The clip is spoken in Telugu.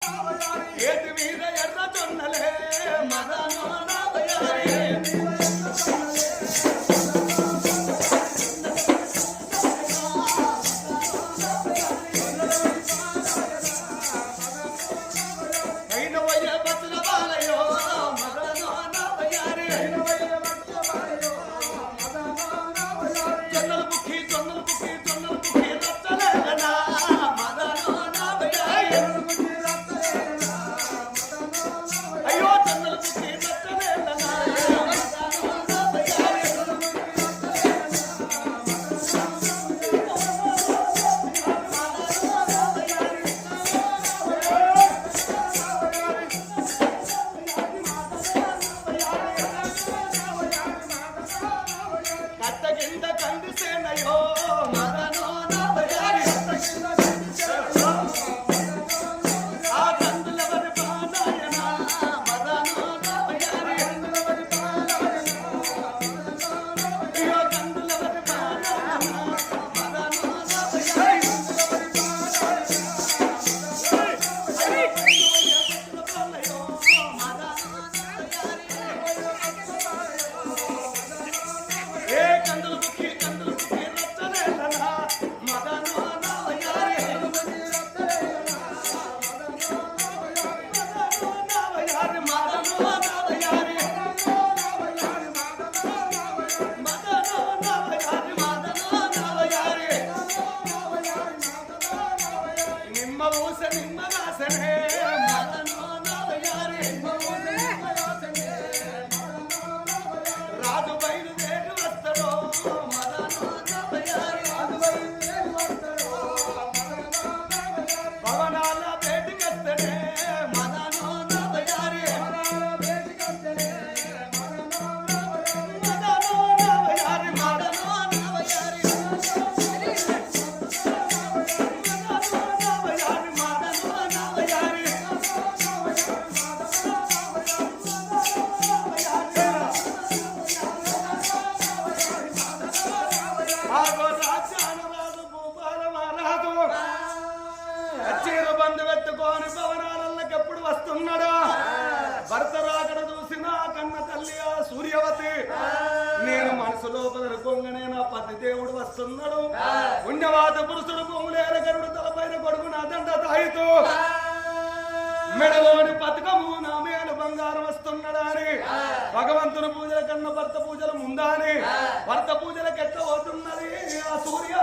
ఏటి మీద ఎర్ర జొన్నలే మదనో నావయారి భర్త రాకడ చూసిన కన్న తల్లి ఆ సూర్యవతి నేను మనసులో బదరుకొంగనే నా పతి దేవుడు వస్తున్నాడు పుణ్యవాత పురుషుడు పొంగులేర గరుడు తలపైన కొడుకు నా దండ తాయితో మెడలోని పథకము నా మేలు బంగారం వస్తున్నాడా అని భగవంతుని పూజల కన్నా భర్త పూజల ముందా అని భర్త పూజలకు ఎట్లా పోతున్నది ఆ సూర్య